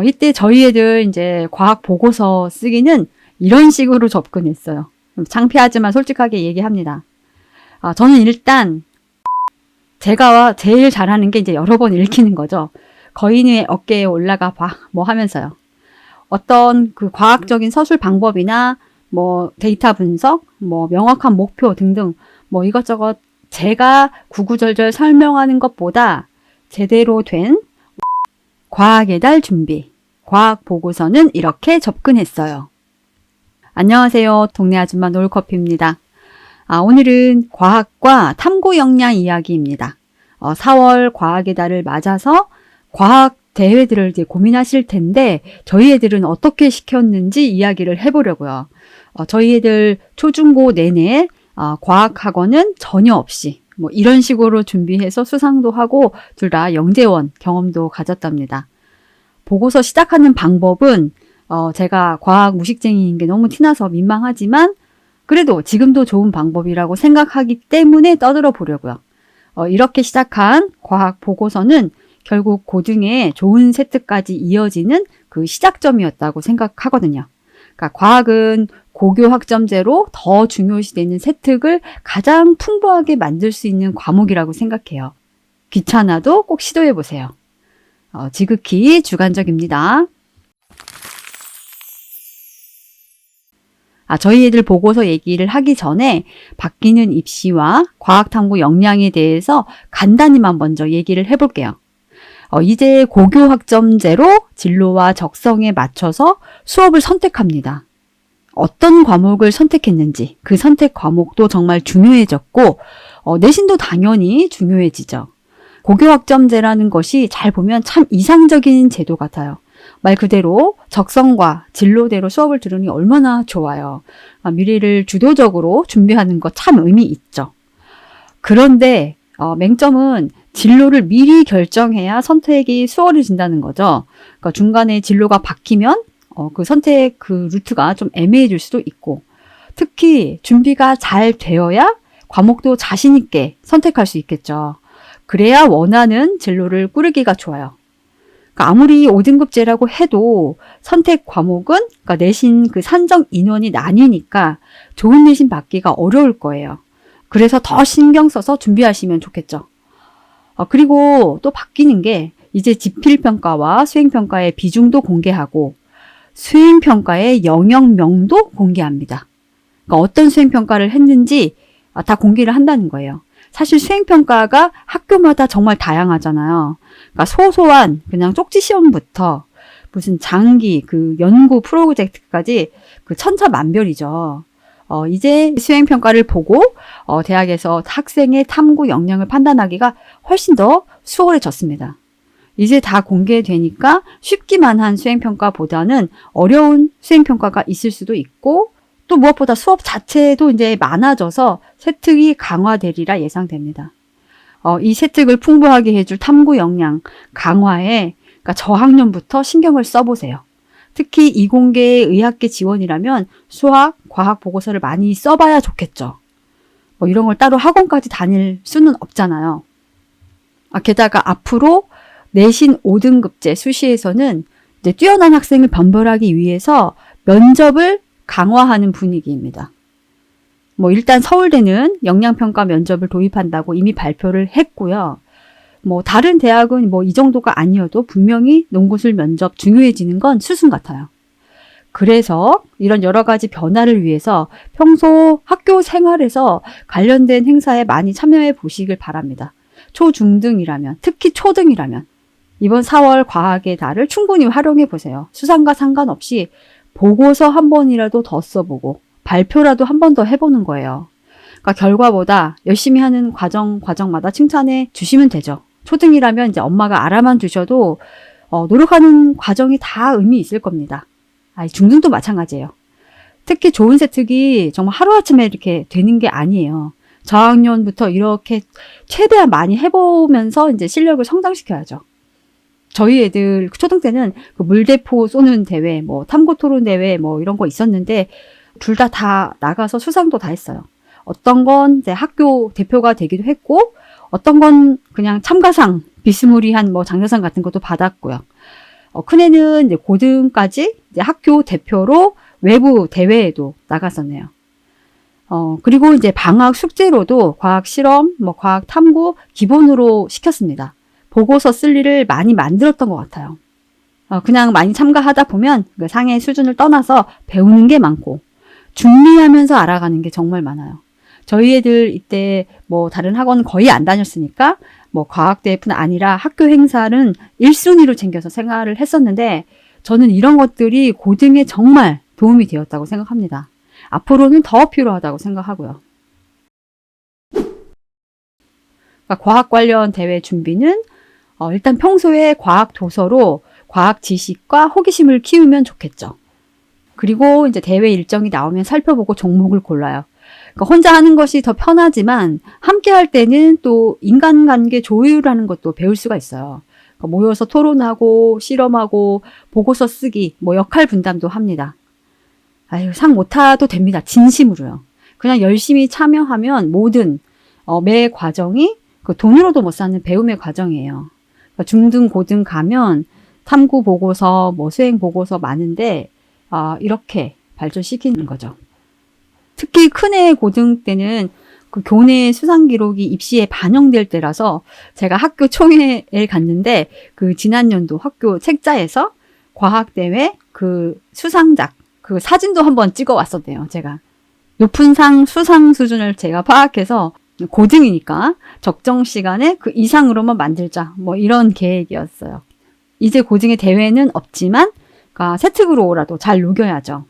이때 저희 애들 이제 과학 보고서 쓰기는 이런 식으로 접근했어요. 창피하지만 솔직하게 얘기합니다. 저는 일단 제가 제일 잘하는 게 이제 여러 번 읽히는 거죠. 거인의 어깨에 올라가 봐, 뭐 하면서요. 어떤 그 과학적인 서술 방법이나 뭐 데이터 분석, 뭐 명확한 목표 등등 뭐 이것저것 제가 구구절절 설명하는 것보다 제대로 된 과학의 달 준비, 과학 보고서는 이렇게 접근했어요. 안녕하세요. 동네 아줌마 놀커피입니다. 오늘은 과학과 탐구 역량 이야기입니다. 4월 과학의 달을 맞아서 과학 대회들을 이제 고민하실 텐데 저희 애들은 어떻게 시켰는지 이야기를 해보려고요. 저희 애들 초중고 내내 과학학원은 전혀 없이 뭐 이런 식으로 준비해서 수상도 하고 둘 다 영재원 경험도 가졌답니다. 보고서 시작하는 방법은 제가 과학 무식쟁이인 게 너무 티나서 민망하지만 그래도 지금도 좋은 방법이라고 생각하기 때문에 떠들어 보려고요. 이렇게 시작한 과학 보고서는 결국 고등의 좋은 세트까지 이어지는 그 시작점이었다고 생각하거든요. 그러니까 과학은 고교 학점제로 더 중요시되는 세특을 가장 풍부하게 만들 수 있는 과목이라고 생각해요. 귀찮아도 꼭 시도해 보세요. 지극히 주관적입니다. 저희 애들 보고서 얘기를 하기 전에 바뀌는 입시와 과학탐구 역량에 대해서 간단히만 먼저 얘기를 해볼게요. 이제 고교 학점제로 진로와 적성에 맞춰서 수업을 선택합니다. 어떤 과목을 선택했는지 그 선택 과목도 정말 중요해졌고 내신도 당연히 중요해지죠. 고교 학점제라는 것이 잘 보면 참 이상적인 제도 같아요. 말 그대로 적성과 진로대로 수업을 들으니 얼마나 좋아요. 미래를 주도적으로 준비하는 것 참 의미 있죠. 그런데 맹점은 진로를 미리 결정해야 선택이 수월해진다는 거죠. 그러니까 중간에 진로가 바뀌면 그 선택 그 루트가 좀 애매해질 수도 있고 특히 준비가 잘 되어야 과목도 자신 있게 선택할 수 있겠죠. 그래야 원하는 진로를 꾸리기가 좋아요. 그러니까 아무리 5등급제라고 해도 선택 과목은 그러니까 내신 그 산정 인원이 나뉘니까 좋은 내신 받기가 어려울 거예요. 그래서 더 신경 써서 준비하시면 좋겠죠. 그리고 또 바뀌는 게 이제 지필평가와 수행평가의 비중도 공개하고 수행평가의 영역명도 공개합니다. 그러니까 어떤 수행평가를 했는지 다 공개를 한다는 거예요. 사실 수행평가가 학교마다 정말 다양하잖아요. 그러니까 소소한 그냥 쪽지 시험부터 무슨 장기 그 연구 프로젝트까지 그 천차만별이죠. 이제 수행평가를 보고 대학에서 학생의 탐구 역량을 판단하기가 훨씬 더 수월해졌습니다. 이제 다 공개되니까 쉽기만 한 수행평가보다는 어려운 수행평가가 있을 수도 있고 또 무엇보다 수업 자체도 이제 많아져서 세특이 강화되리라 예상됩니다. 이 세특을 풍부하게 해줄 탐구 역량 강화에 그러니까 저학년부터 신경을 써보세요. 특히 이공계 의학계 지원이라면 수학, 과학 보고서를 많이 써봐야 좋겠죠. 뭐 이런 걸 따로 학원까지 다닐 수는 없잖아요. 게다가 앞으로 내신 5등급제 수시에서는 이제 뛰어난 학생을 변별하기 위해서 면접을 강화하는 분위기입니다. 뭐 일단 서울대는 역량평가 면접을 도입한다고 이미 발표를 했고요. 뭐 다른 대학은 뭐 이 정도가 아니어도 분명히 농구술 면접 중요해지는 건 수순 같아요. 그래서 이런 여러 가지 변화를 위해서 평소 학교 생활에서 관련된 행사에 많이 참여해 보시길 바랍니다. 초중등이라면, 특히 초등이라면 이번 4월 과학의 달을 충분히 활용해 보세요. 수상과 상관없이 보고서 한 번이라도 더 써보고 발표라도 한 번 더 해보는 거예요. 그러니까 결과보다 열심히 하는 과정마다 칭찬해 주시면 되죠. 초등이라면 이제 엄마가 알아만 주셔도 노력하는 과정이 다 의미 있을 겁니다. 중등도 마찬가지예요. 특히 좋은 세특이 정말 하루아침에 이렇게 되는 게 아니에요. 저학년부터 이렇게 최대한 많이 해보면서 이제 실력을 성장시켜야죠. 저희 애들 초등 때는 그 물대포 쏘는 대회, 뭐 탐구 토론 대회, 뭐 이런 거 있었는데 둘 다 나가서 수상도 다 했어요. 어떤 건 이제 학교 대표가 되기도 했고, 어떤 건 그냥 참가상, 비스무리한 뭐 장려상 같은 것도 받았고요. 큰애는 이제 고등까지 이제 학교 대표로 외부 대회에도 나갔었네요. 그리고 이제 방학 숙제로도 과학 실험, 과학 탐구 기본으로 시켰습니다. 보고서 쓸 일을 많이 만들었던 것 같아요. 그냥 많이 참가하다 보면 그 상의 수준을 떠나서 배우는 게 많고 준비하면서 알아가는 게 정말 많아요. 저희 애들 이때 다른 학원 거의 안 다녔으니까 과학대회뿐 아니라 학교 행사는 1순위로 챙겨서 생활을 했었는데 저는 이런 것들이 고등에 정말 도움이 되었다고 생각합니다. 앞으로는 더 필요하다고 생각하고요. 그러니까 과학 관련 대회 준비는 일단 평소에 과학 도서로 과학 지식과 호기심을 키우면 좋겠죠. 그리고 이제 대회 일정이 나오면 살펴보고 종목을 골라요. 그러니까 혼자 하는 것이 더 편하지만 함께 할 때는 또 인간관계 조율하는 것도 배울 수가 있어요. 그러니까 모여서 토론하고 실험하고 보고서 쓰기, 역할 분담도 합니다. 상 못 타도 됩니다. 진심으로요. 그냥 열심히 참여하면 모든 매 과정이 그 돈으로도 못 사는 배움의 과정이에요. 그러니까 중등, 고등 가면 탐구 보고서, 수행 보고서 많은데 이렇게 발전시키는 거죠. 특히 큰애 고등 때는 그 교내 수상 기록이 입시에 반영될 때라서 제가 학교 총회에 갔는데 그 지난 연도 학교 책자에서 과학대회 그 수상작 그 사진도 한번 찍어 왔었대요. 제가 높은 상 수상 수준을 제가 파악해서 고등이니까 적정 시간에 그 이상으로만 만들자 이런 계획이었어요. 이제 고등의 대회는 없지만 세특으로라도 잘 녹여야죠.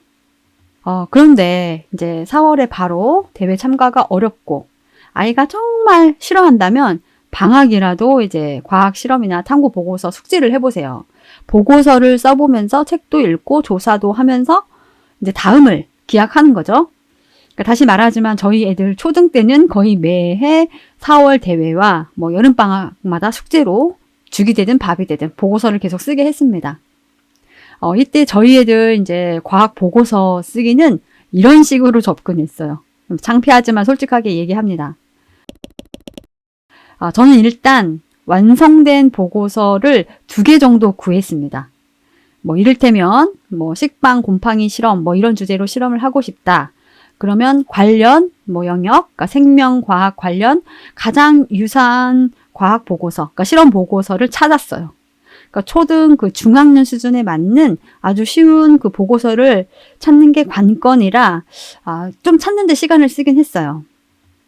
그런데 이제 4월에 바로 대회 참가가 어렵고 아이가 정말 싫어한다면 방학이라도 이제 과학 실험이나 탐구 보고서 숙지를 해보세요. 보고서를 써보면서 책도 읽고 조사도 하면서 이제 다음을 기약하는 거죠. 그러니까 다시 말하지만 저희 애들 초등 때는 거의 매해 4월 대회와 여름방학마다 숙제로 죽이 되든 밥이 되든 보고서를 계속 쓰게 했습니다. 이때 저희 애들 이제 과학 보고서 쓰기는 이런 식으로 접근했어요. 창피하지만 솔직하게 얘기합니다. 저는 일단 완성된 보고서를 2개 정도 구했습니다. 이를테면 식빵 곰팡이 실험 이런 주제로 실험을 하고 싶다. 그러면 관련 영역, 그러니까 생명과학 관련 가장 유사한 과학 보고서, 그러니까 실험 보고서를 찾았어요. 그러니까 초등 그 중학년 수준에 맞는 아주 쉬운 그 보고서를 찾는 게 관건이라 좀 찾는데 시간을 쓰긴 했어요.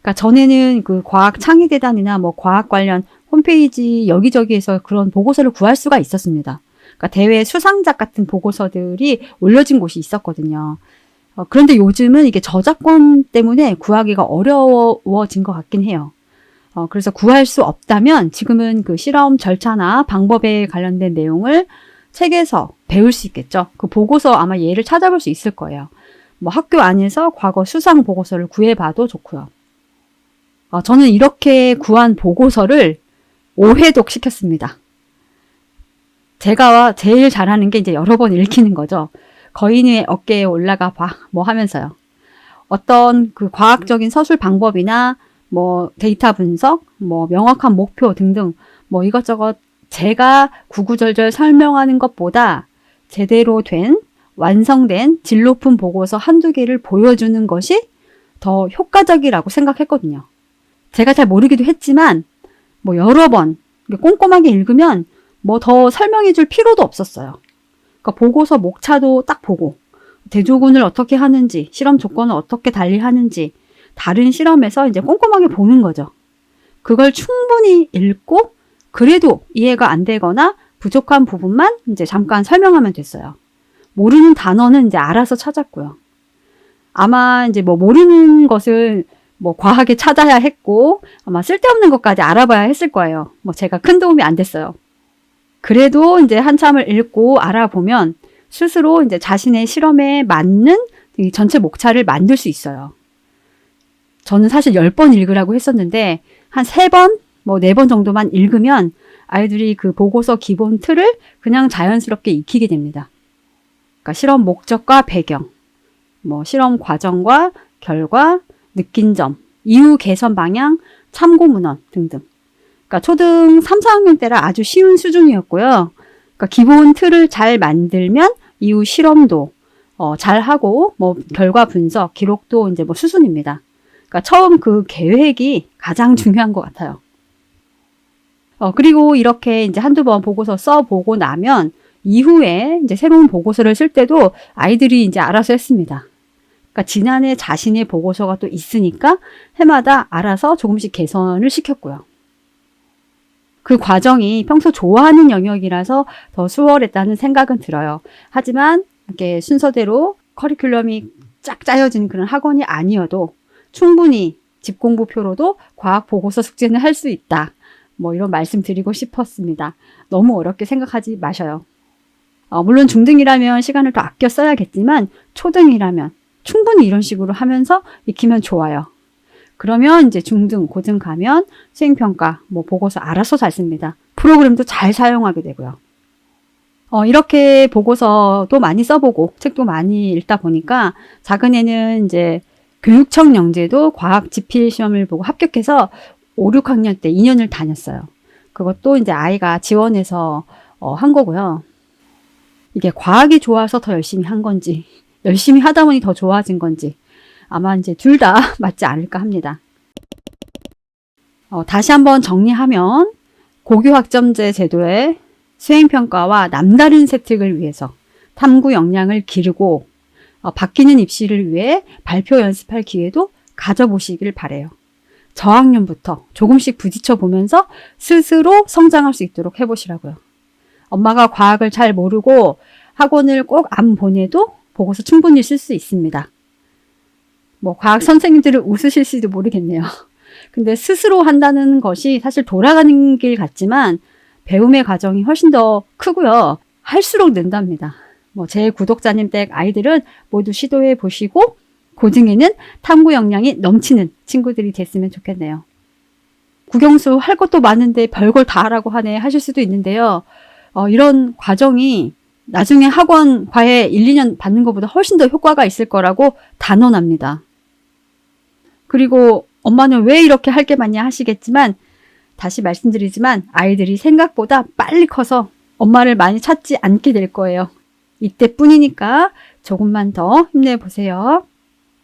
그러니까 전에는 그 과학 창의대단이나 과학 관련 홈페이지 여기저기에서 그런 보고서를 구할 수가 있었습니다. 그러니까 대회 수상작 같은 보고서들이 올려진 곳이 있었거든요. 그런데 요즘은 이게 저작권 때문에 구하기가 어려워진 것 같긴 해요. 그래서 구할 수 없다면 지금은 그 실험 절차나 방법에 관련된 내용을 책에서 배울 수 있겠죠. 그 보고서 아마 예를 찾아볼 수 있을 거예요. 학교 안에서 과거 수상 보고서를 구해봐도 좋고요. 저는 이렇게 구한 보고서를 5회독 시켰습니다. 제가 제일 잘하는 게 이제 여러 번 읽히는 거죠. 거인의 어깨에 올라가 봐 하면서요. 어떤 그 과학적인 서술 방법이나 데이터 분석, 명확한 목표 등등 이것저것 제가 구구절절 설명하는 것보다 제대로 된 완성된 질 높은 보고서 1-2개를 보여주는 것이 더 효과적이라고 생각했거든요. 제가 잘 모르기도 했지만 여러 번 꼼꼼하게 읽으면 더 설명해 줄 필요도 없었어요. 그러니까 보고서 목차도 딱 보고 대조군을 어떻게 하는지, 실험 조건을 어떻게 달리하는지 다른 실험에서 이제 꼼꼼하게 보는 거죠. 그걸 충분히 읽고 그래도 이해가 안 되거나 부족한 부분만 이제 잠깐 설명하면 됐어요. 모르는 단어는 이제 알아서 찾았고요. 아마 이제 모르는 것을 과하게 찾아야 했고 아마 쓸데없는 것까지 알아봐야 했을 거예요. 제가 큰 도움이 안 됐어요. 그래도 이제 한참을 읽고 알아보면 스스로 이제 자신의 실험에 맞는 이 전체 목차를 만들 수 있어요. 저는 사실 10번 읽으라고 했었는데 한 3번, 4번 정도만 읽으면 아이들이 그 보고서 기본 틀을 그냥 자연스럽게 익히게 됩니다. 그러니까 실험 목적과 배경, 실험 과정과 결과, 느낀 점, 이후 개선 방향, 참고 문헌 등등. 그러니까 초등 3, 4학년 때라 아주 쉬운 수준이었고요. 그러니까 그러니까 기본 틀을 잘 만들면 이후 실험도 잘하고 뭐 결과 분석, 기록도 이제 뭐 수순입니다. 그러니까 처음 그 계획이 가장 중요한 것 같아요. 그리고 이렇게 이제 한두 번 보고서 써보고 나면 이후에 이제 새로운 보고서를 쓸 때도 아이들이 이제 알아서 했습니다. 그러니까 지난해 자신의 보고서가 또 있으니까 해마다 알아서 조금씩 개선을 시켰고요. 그 과정이 평소 좋아하는 영역이라서 더 수월했다는 생각은 들어요. 하지만 이렇게 순서대로 커리큘럼이 쫙 짜여진 그런 학원이 아니어도 충분히 집공부표로도 과학 보고서 숙제는 할 수 있다. 뭐 이런 말씀 드리고 싶었습니다. 너무 어렵게 생각하지 마셔요. 물론 중등이라면 시간을 더 아껴 써야겠지만 초등이라면 충분히 이런 식으로 하면서 익히면 좋아요. 그러면 이제 중등, 고등 가면 수행평가, 뭐 보고서 알아서 잘 씁니다. 프로그램도 잘 사용하게 되고요. 이렇게 보고서도 많이 써보고 책도 많이 읽다 보니까 작은 애는 이제 교육청 영재도 과학 지필 시험을 보고 합격해서 5, 6학년 때 2년을 다녔어요. 그것도 이제 아이가 지원해서 한 거고요. 이게 과학이 좋아서 더 열심히 한 건지, 열심히 하다 보니 더 좋아진 건지, 아마 이제 둘 다 맞지 않을까 합니다. 다시 한번 정리하면 고교학점제 제도의 수행평가와 남다른 혜택을 위해서 탐구 역량을 기르고 바뀌는 입시를 위해 발표 연습할 기회도 가져보시길 바래요. 저학년부터 조금씩 부딪혀 보면서 스스로 성장할 수 있도록 해보시라고요. 엄마가 과학을 잘 모르고 학원을 꼭 안 보내도 보고서 충분히 쓸 수 있습니다. 뭐 과학 선생님들은 웃으실지도 모르겠네요. 근데 스스로 한다는 것이 사실 돌아가는 길 같지만 배움의 과정이 훨씬 더 크고요. 할수록 는답니다. 뭐 제 구독자님 댁 아이들은 모두 시도해 보시고 고등에는 탐구 역량이 넘치는 친구들이 됐으면 좋겠네요. 국영수 할 것도 많은데 별걸 다 하라고 하네 하실 수도 있는데요. 이런 과정이 나중에 학원 과외 1, 2년 받는 것보다 훨씬 더 효과가 있을 거라고 단언합니다. 그리고 엄마는 왜 이렇게 할 게 많냐 하시겠지만 다시 말씀드리지만 아이들이 생각보다 빨리 커서 엄마를 많이 찾지 않게 될 거예요. 이때뿐이니까 조금만 더 힘내보세요.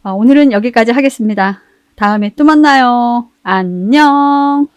오늘은 여기까지 하겠습니다. 다음에 또 만나요. 안녕.